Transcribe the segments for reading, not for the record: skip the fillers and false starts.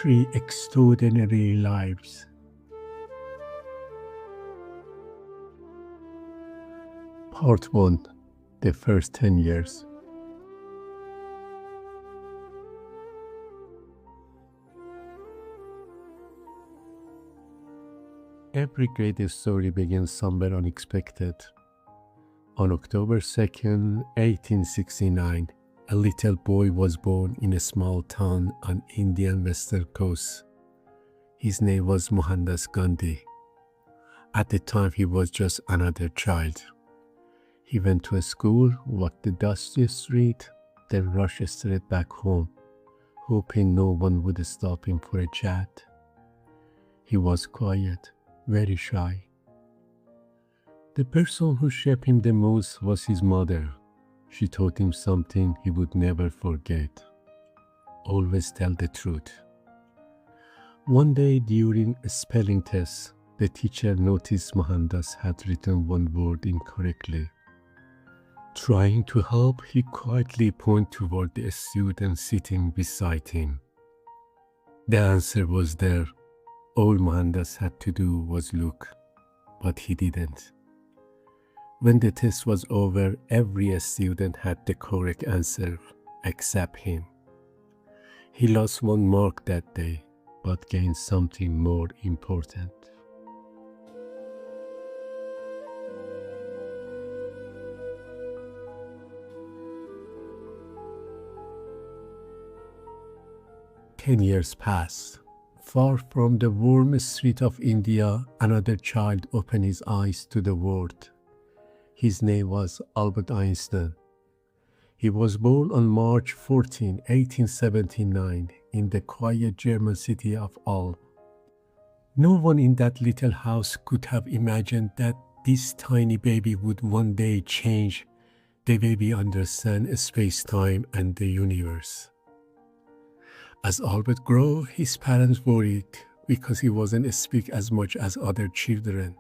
Three extraordinary lives. Part 1. The first 10 years. Every great story begins somewhere unexpected. On October 2nd, 1869, a little boy was born in a small town on Indian western coast. His name was Mohandas Gandhi. At the time, he was just another child. He went to a school, walked the dusty street, then rushed straight back home, hoping no one would stop him for a chat. He was quiet, very shy. The person who shaped him the most was his mother. She taught him something he would never forget. Always tell the truth. One day during a spelling test, the teacher noticed Mohandas had written one word incorrectly. Trying to help, he quietly pointed toward the student sitting beside him. The answer was there. All Mohandas had to do was look, but he didn't. When the test was over, every student had the correct answer except him. He lost 1 mark that day, but gained something more important. Ten years passed. Far from the warm street of India, another child opened his eyes to the world. His name was Albert Einstein. He was born on March 14, 1879, in the quiet German city of Ulm. No one in that little house could have imagined that this tiny baby would one day change the way we understand space-time and the universe. As Albert grew, his parents worried because he wasn't speak as much as other children.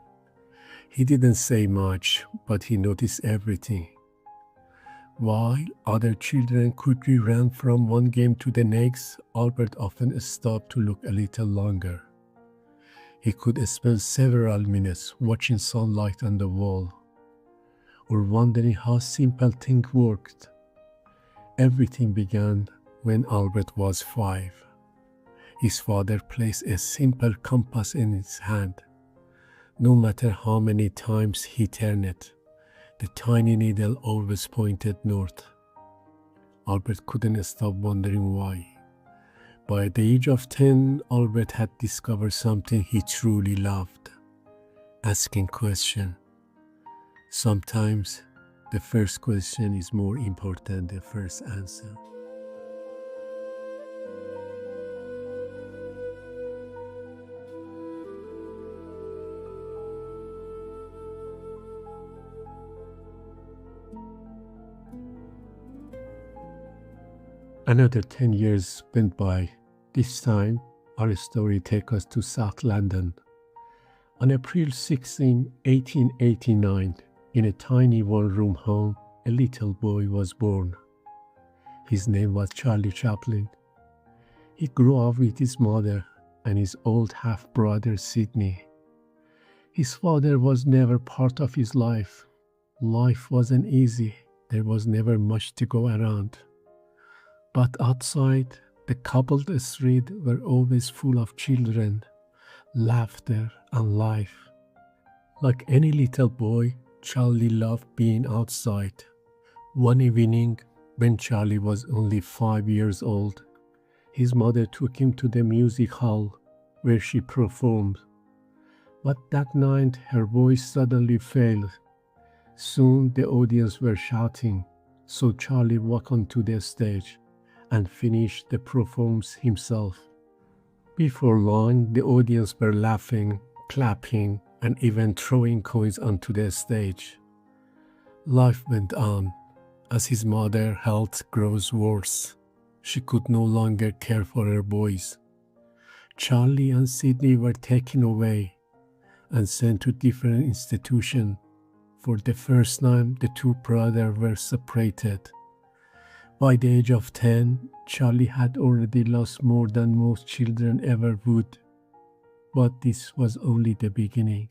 He didn't say much, but he noticed everything. While other children quickly ran from one game to the next, Albert often stopped to look a little longer. He could spend several minutes watching sunlight on the wall, or wondering how simple things worked. Everything began when Albert was 5. His father placed a simple compass in his hand. No matter how many times he turned it, the tiny needle always pointed north. Albert couldn't stop wondering why. By the age of 10, Albert had discovered something he truly loved: asking questions. Sometimes the first question is more important than the first answer. Another 10 years went by. This time, our story takes us to South London. On April 16, 1889, in a tiny one-room home, a little boy was born. His name was Charlie Chaplin. He grew up with his mother and his old half-brother Sidney. His father was never part of his life. Life wasn't easy. There was never much to go around. But outside, the cobbled streets were always full of children, laughter, and life. Like any little boy, Charlie loved being outside. One evening, when Charlie was only 5 years old, his mother took him to the music hall where she performed. But that night, her voice suddenly failed. Soon, the audience were shouting, so Charlie walked onto the stage and finished the performance himself. Before long, the audience were laughing, clapping, and even throwing coins onto the stage. Life went on. As his mother's health grows worse, she could no longer care for her boys. Charlie and Sidney were taken away and sent to different institutions. For the first time, the two brothers were separated. By the age of 10, Charlie had already lost more than most children ever would. But this was only the beginning.